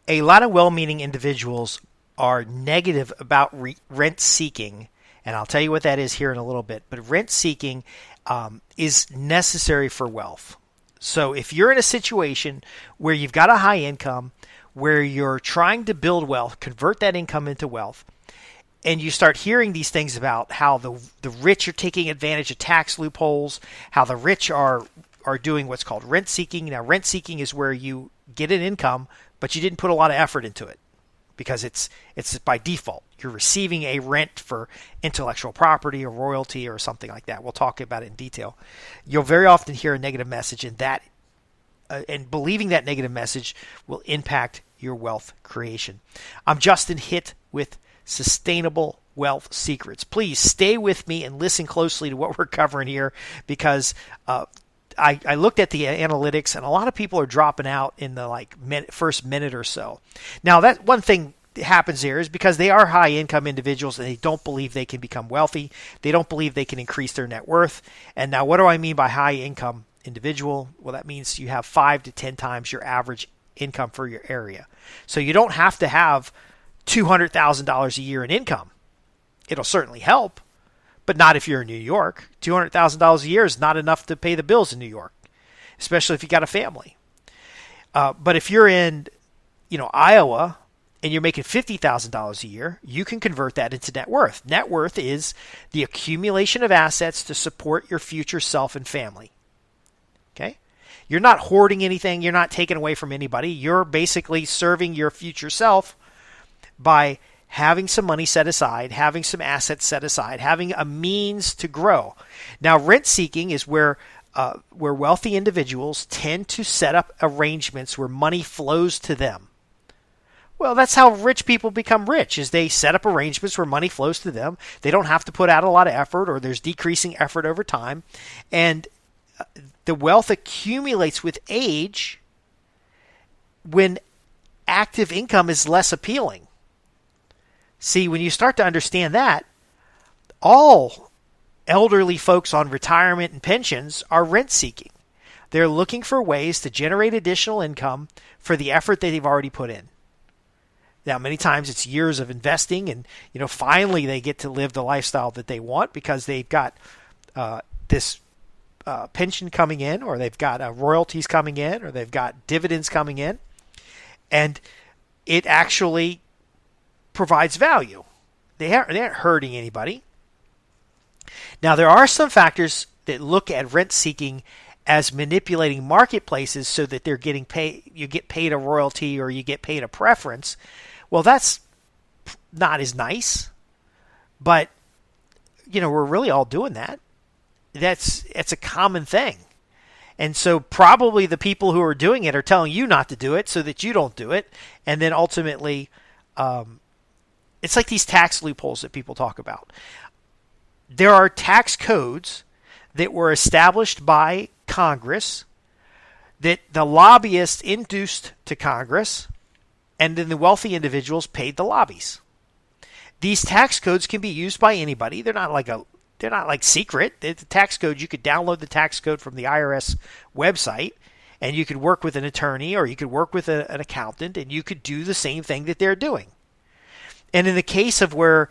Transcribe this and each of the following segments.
A lot of well-meaning individuals are negative about rent seeking, and I'll tell you what that is here in a little bit. But rent seeking is necessary for wealth. So if you're in a situation where you've got a high income, where you're trying to build wealth, convert that income into wealth, and you start hearing these things about how the rich are taking advantage of tax loopholes, how the rich are doing what's called rent seeking. Now, rent seeking is where you get an income, but you didn't put a lot of effort into it because it's by default. You're receiving a rent for intellectual property or royalty or something like that. We'll talk about it in detail. You'll very often hear a negative message, and believing that negative message will impact your wealth creation. I'm Justin Hitt with Sustainable Wealth Secrets. Please stay with me and listen closely to what we're covering here, because I looked at the analytics, and a lot of people are dropping out in the first minute or so. Now, that one thing happens here is because they are high income individuals and they don't believe they can become wealthy. They don't believe they can increase their net worth. And now, what do I mean by high income individual? Well, that means you have 5 to 10 times your average income for your area. So you don't have to have $200,000 a year in income. It'll certainly help, but not if you're in New York. $200,000 a year is not enough to pay the bills in New York, especially if you got a family. But if you're in, Iowa and you're making $50,000 a year, you can convert that into net worth. Net worth is the accumulation of assets to support your future self and family. Okay? You're not hoarding anything. You're not taking away from anybody. You're basically serving your future self by having some money set aside, having some assets set aside, having a means to grow. Now, rent seeking is where wealthy individuals tend to set up arrangements where money flows to them. Well, that's how rich people become rich, is they set up arrangements where money flows to them. They don't have to put out a lot of effort, or there's decreasing effort over time. And the wealth accumulates with age when active income is less appealing. See, when you start to understand that, all elderly folks on retirement and pensions are rent seeking. They're looking for ways to generate additional income for the effort that they've already put in. Now, many times it's years of investing, and finally they get to live the lifestyle that they want because they've got this pension coming in, or they've got royalties coming in, or they've got dividends coming in, and it actually provides value. They aren't hurting anybody. Now, there are some factors that look at rent seeking as manipulating marketplaces so that they're getting paid. You get paid a royalty or you get paid a preference. Well, that's not as nice, but we're really all doing that. It's a common thing. And so probably the people who are doing it are telling you not to do it so that you don't do it. And then ultimately, it's like these tax loopholes that people talk about. There are tax codes that were established by Congress that the lobbyists induced to Congress, and then the wealthy individuals paid the lobbies. These tax codes can be used by anybody. They're not like secret. It's a tax code. You could download the tax code from the IRS website, and you could work with an attorney, or you could work with an accountant, and you could do the same thing that they're doing. And in the case of where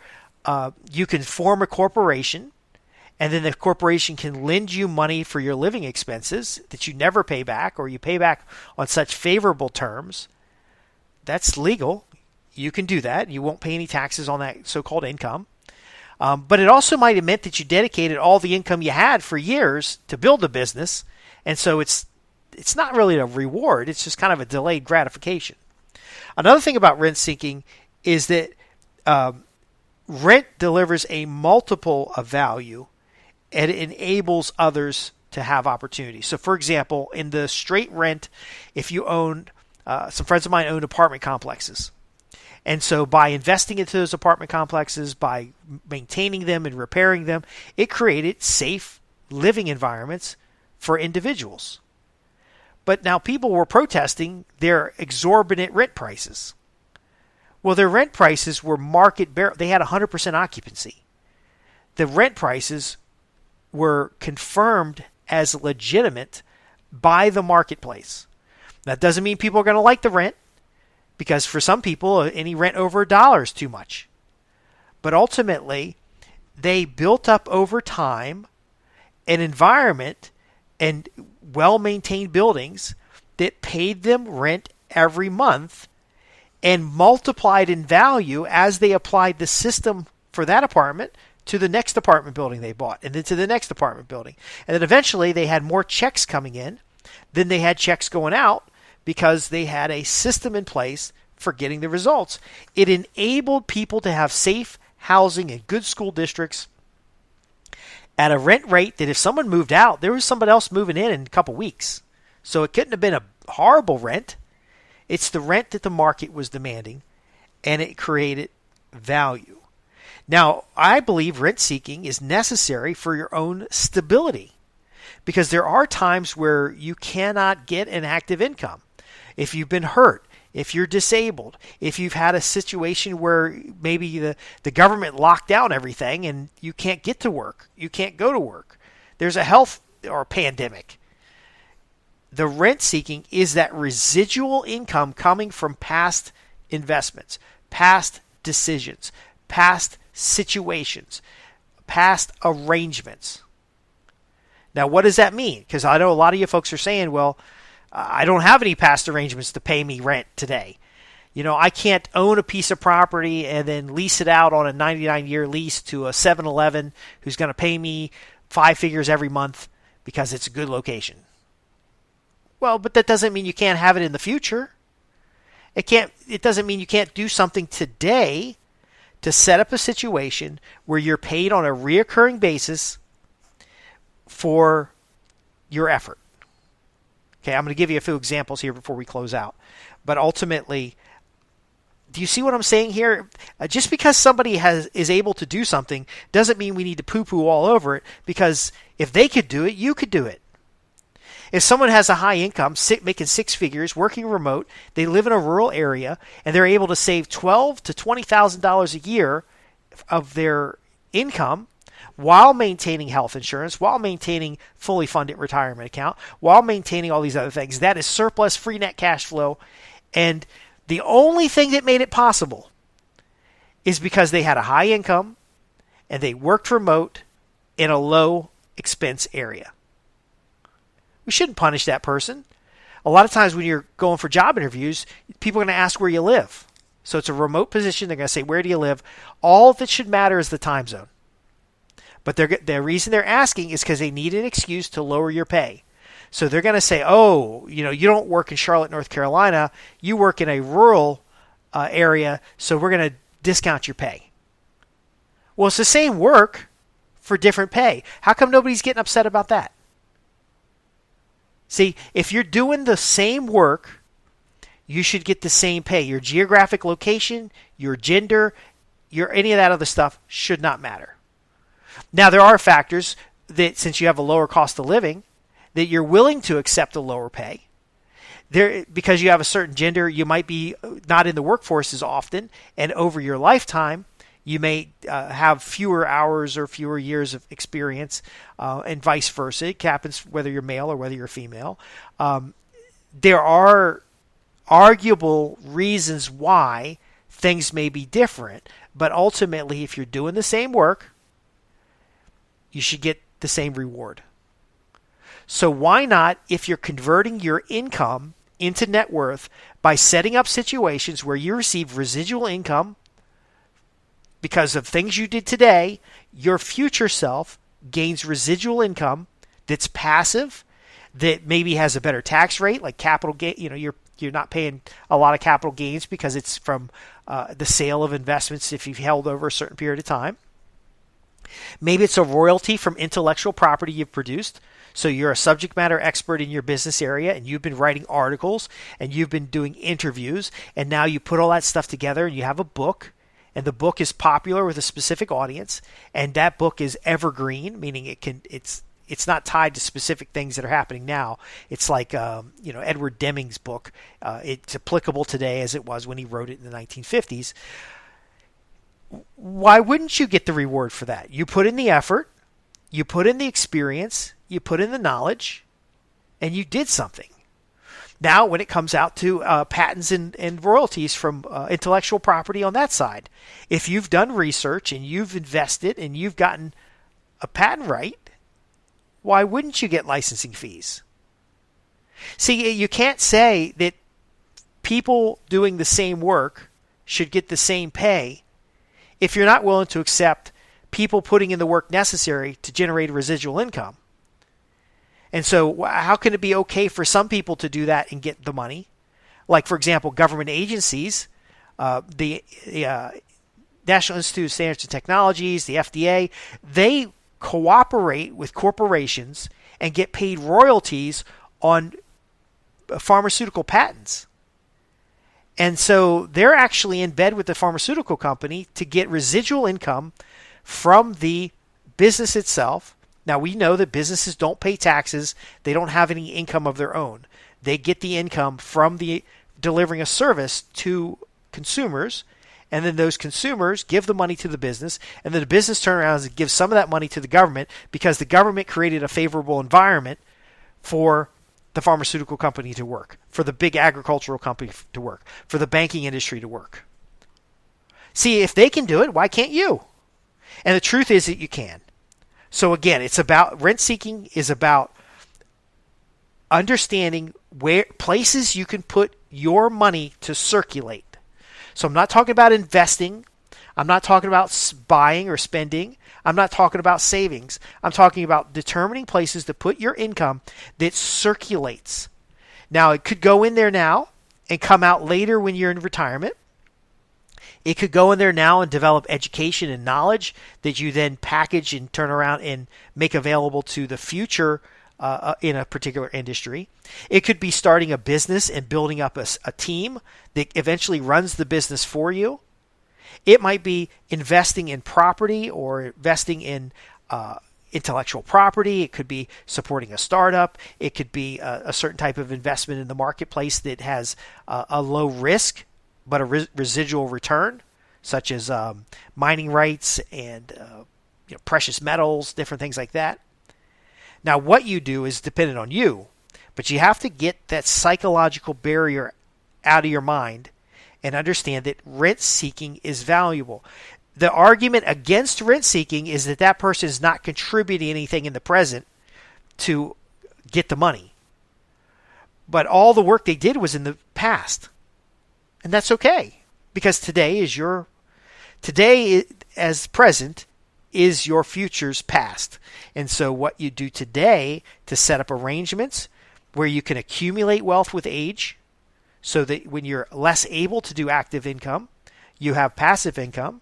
you can form a corporation, and then the corporation can lend you money for your living expenses that you never pay back, or you pay back on such favorable terms, that's legal. You can do that. You won't pay any taxes on that so-called income. But it also might have meant that you dedicated all the income you had for years to build a business, and so it's not really a reward. It's just kind of a delayed gratification. Another thing about rent seeking is that rent delivers a multiple of value, and it enables others to have opportunities. So, for example, in the straight rent, if you own, some friends of mine own apartment complexes. And so by investing into those apartment complexes, by maintaining them and repairing them, it created safe living environments for individuals. But now people were protesting their exorbitant rent prices. Well, their rent prices were market bear. They had 100% occupancy. The rent prices were confirmed as legitimate by the marketplace. That doesn't mean people are going to like the rent. because for some people, any rent over $1 is too much. But ultimately, they built up over time an environment and well-maintained buildings that paid them rent every month and multiplied in value as they applied the system for that apartment to the next apartment building they bought, and then to the next apartment building. And then eventually they had more checks coming in than they had checks going out because they had a system in place for getting the results. It enabled people to have safe housing in good school districts at a rent rate that if someone moved out, there was somebody else moving in a couple weeks. So it couldn't have been a horrible rent. It's the rent that the market was demanding, and it created value. Now, I believe rent seeking is necessary for your own stability because there are times where you cannot get an active income. If you've been hurt, if you're disabled, if you've had a situation where maybe the government locked down everything and you can't get to work, you can't go to work, there's a health or pandemic. The rent seeking is that residual income coming from past investments, past decisions, past situations, past arrangements. Now, what does that mean? Because I know a lot of you folks are saying, well, I don't have any past arrangements to pay me rent today. You know, I can't own a piece of property and then lease it out on a 99-year lease to a 7-Eleven who's going to pay me 5 figures every month because it's a good location. Well, but that doesn't mean you can't have it in the future. It doesn't mean you can't do something today to set up a situation where you're paid on a reoccurring basis for your effort. Okay, I'm going to give you a few examples here before we close out. But ultimately, do you see what I'm saying here? Just because somebody is able to do something doesn't mean we need to poo-poo all over it, because if they could do it, you could do it. If someone has a high income, making 6 figures, working remote, they live in a rural area, and they're able to save $12,000 to $20,000 a year of their income while maintaining health insurance, while maintaining fully funded retirement account, while maintaining all these other things, that is surplus free net cash flow. And the only thing that made it possible is because they had a high income and they worked remote in a low expense area. We shouldn't punish that person. A lot of times when you're going for job interviews, people are going to ask where you live. So it's a remote position. They're going to say, where do you live? All that should matter is the time zone. But the reason they're asking is because they need an excuse to lower your pay. So they're going to say, oh, you don't work in Charlotte, North Carolina. You work in a rural area, so we're going to discount your pay. Well, it's the same work for different pay. How come nobody's getting upset about that? See, if you're doing the same work, you should get the same pay. Your geographic location, your gender, any of that other stuff should not matter. Now, there are factors that, since you have a lower cost of living, that you're willing to accept a lower pay. Because you have a certain gender, you might be not in the workforce as often, and over your lifetime, you may have fewer hours or fewer years of experience, and vice versa. It happens whether you're male or whether you're female. There are arguable reasons why things may be different, but ultimately, if you're doing the same work, you should get the same reward. So why not, if you're converting your income into net worth by setting up situations where you receive residual income because of things you did today, your future self gains residual income that's passive, that maybe has a better tax rate, like capital gain. You're not paying a lot of capital gains because it's from the sale of investments if you've held over a certain period of time. Maybe it's a royalty from intellectual property you've produced. So you're a subject matter expert in your business area, and you've been writing articles, and you've been doing interviews, and now you put all that stuff together and you have a book, and the book is popular with a specific audience, and that book is evergreen, meaning it's not tied to specific things that are happening now. It's like Edward Deming's book. It's applicable today as it was when he wrote it in the 1950s. Why wouldn't you get the reward for that? You put in the effort, you put in the experience, you put in the knowledge, and you did something. Now, when it comes out to patents and royalties from intellectual property on that side, if you've done research and you've invested and you've gotten a patent right, why wouldn't you get licensing fees? See, you can't say that people doing the same work should get the same pay if you're not willing to accept people putting in the work necessary to generate a residual income. And so how can it be okay for some people to do that and get the money? Like, for example, government agencies, the National Institute of Standards and Technologies, the FDA, they cooperate with corporations and get paid royalties on pharmaceutical patents. And so they're actually in bed with the pharmaceutical company to get residual income from the business itself. Now, we know that businesses don't pay taxes. They don't have any income of their own. They get the income from the delivering a service to consumers, and then those consumers give the money to the business, and then the business turns around and gives some of that money to the government because the government created a favorable environment for the pharmaceutical company to work, for the big agricultural company to work, for the banking industry to work. See, if they can do it, why can't you? And the truth is that you can. So again, it's about rent seeking is about understanding where places you can put your money to circulate. So I'm not talking about investing. I'm not talking about buying or spending. I'm not talking about savings. I'm talking about determining places to put your income that circulates. Now, it could go in there now and come out later when you're in retirement. It could go in there now and develop education and knowledge that you then package and turn around and make available to the future in a particular industry. It could be starting a business and building up a team that eventually runs the business for you. It might be investing in property or investing in intellectual property. It could be supporting a startup. It could be a certain type of investment in the marketplace that has a low risk but a residual return, such as mining rights and precious metals, different things like that. Now, what you do is dependent on you, but you have to get that psychological barrier out of your mind and understand that rent seeking is valuable. The argument against rent seeking is that that person is not contributing anything in the present to get the money. But all the work they did was in the past. And that's okay, because today as present is your future's past. And so what you do today to set up arrangements where you can accumulate wealth with age, so that when you're less able to do active income, you have passive income.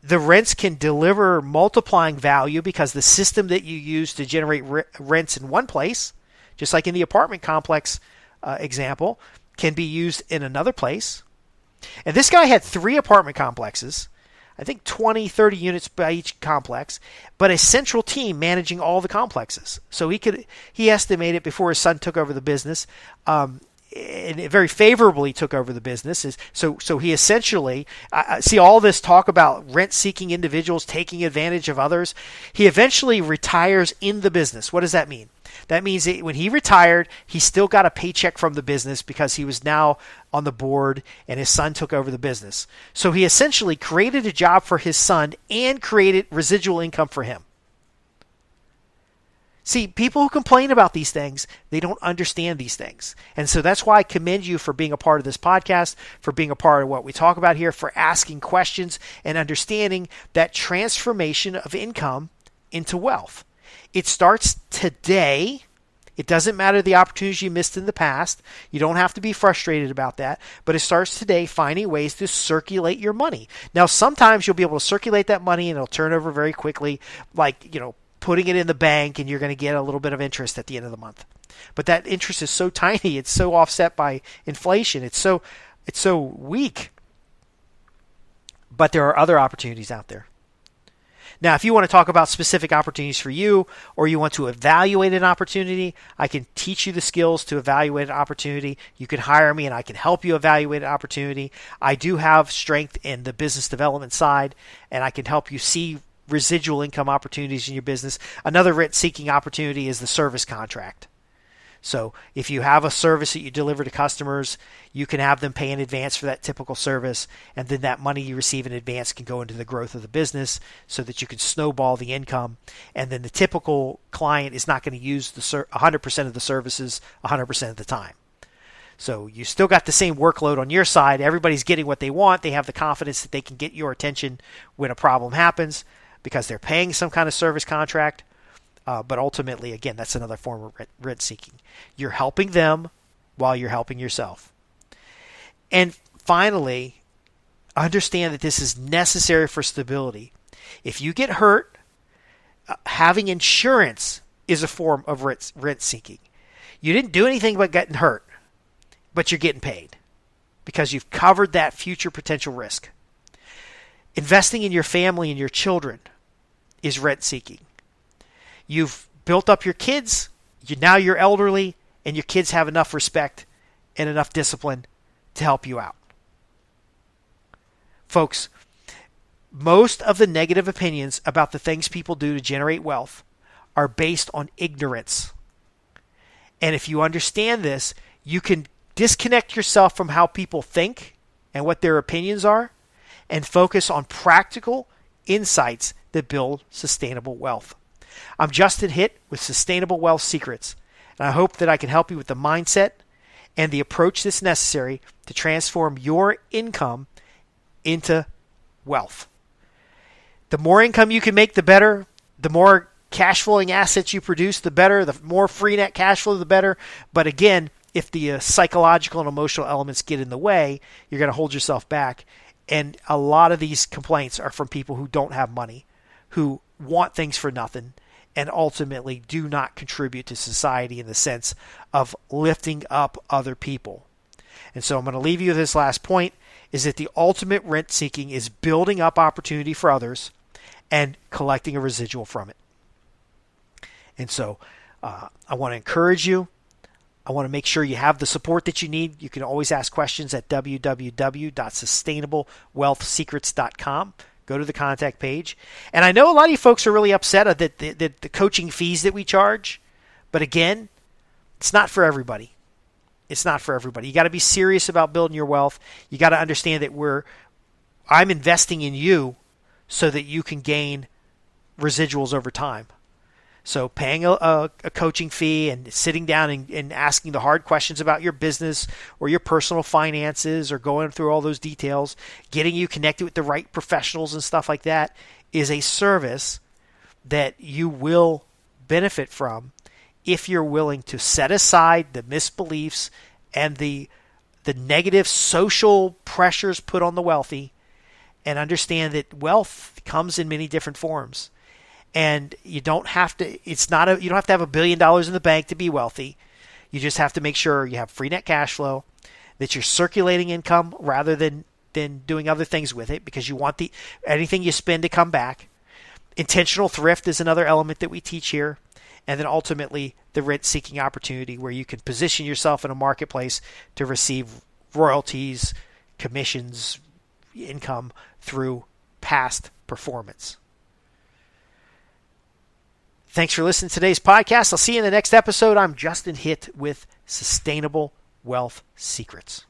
The rents can deliver multiplying value because the system that you use to generate rents in one place, just like in the apartment complex example, can be used in another place. And this guy had 3 apartment complexes, I think 20, 30 units by each complex, but a central team managing all the complexes. So he estimated before his son took over the business, and it very favorably took over the business. So he essentially, see all this talk about rent-seeking individuals taking advantage of others. He eventually retires in the business. What does that mean? That means that when he retired, he still got a paycheck from the business because he was now on the board and his son took over the business. So he essentially created a job for his son and created residual income for him. See, people who complain about these things, they don't understand these things. And so that's why I commend you for being a part of this podcast, for being a part of what we talk about here, for asking questions and understanding that transformation of income into wealth. It starts today. It doesn't matter the opportunities you missed in the past. You don't have to be frustrated about that. But it starts today finding ways to circulate your money. Now, sometimes you'll be able to circulate that money and it'll turn over very quickly, like, putting it in the bank and you're going to get a little bit of interest at the end of the month. But that interest is so tiny. It's so offset by inflation. It's so weak. But there are other opportunities out there. Now, if you want to talk about specific opportunities for you, or you want to evaluate an opportunity, I can teach you the skills to evaluate an opportunity. You can hire me and I can help you evaluate an opportunity. I do have strength in the business development side, and I can help you see residual income opportunities in your business. Another rent-seeking opportunity is the service contract. So if you have a service that you deliver to customers, you can have them pay in advance for that typical service, and then that money you receive in advance can go into the growth of the business so that you can snowball the income. And then the typical client is not going to use 100% of the services 100% of the time. So you still got the same workload on your side. Everybody's getting what they want. They have the confidence that they can get your attention when a problem happens because they're paying some kind of service contract. But ultimately, again, that's another form of rent seeking. You're helping them while you're helping yourself. And finally, understand that this is necessary for stability. If you get hurt, having insurance is a form of rent seeking. You didn't do anything but getting hurt, but you're getting paid because you've covered that future potential risk. Investing in your family and your children is rent seeking. You've built up your kids, now you're elderly, and your kids have enough respect and enough discipline to help you out. Folks, most of the negative opinions about the things people do to generate wealth are based on ignorance. And if you understand this, you can disconnect yourself from how people think and what their opinions are and focus on practical insights that build sustainable wealth. I'm Justin Hitt with Sustainable Wealth Secrets, and I hope that I can help you with the mindset and the approach that's necessary to transform your income into wealth. The more income you can make, the better. The more cash flowing assets you produce, the better. The more free net cash flow, the better. But again, if the psychological and emotional elements get in the way, you're going to hold yourself back. And a lot of these complaints are from people who don't have money, who want things for nothing, and ultimately do not contribute to society in the sense of lifting up other people. And so I'm going to leave you with this last point, is that the ultimate rent seeking is building up opportunity for others and collecting a residual from it. And so I want to encourage you. I want to make sure you have the support that you need. You can always ask questions at www.sustainablewealthsecrets.com. Go to the contact page. And I know a lot of you folks are really upset at the coaching fees that we charge. But again, it's not for everybody. It's not for everybody. You got to be serious about building your wealth. You got to understand that I'm investing in you so that you can gain residuals over time. So paying a coaching fee and sitting down and asking the hard questions about your business or your personal finances or going through all those details, getting you connected with the right professionals and stuff like that is a service that you will benefit from if you're willing to set aside the misbeliefs and the negative social pressures put on the wealthy and understand that wealth comes in many different forms. And you don't have to. You don't have to have $1 billion in the bank to be wealthy. You just have to make sure you have free net cash flow, that you're circulating income rather than doing other things with it, because you want anything you spend to come back. Intentional thrift is another element that we teach here, and then ultimately the rent-seeking opportunity, where you can position yourself in a marketplace to receive royalties, commissions, income through past performance. Thanks for listening to today's podcast. I'll see you in the next episode. I'm Justin Hitt with Sustainable Wealth Secrets.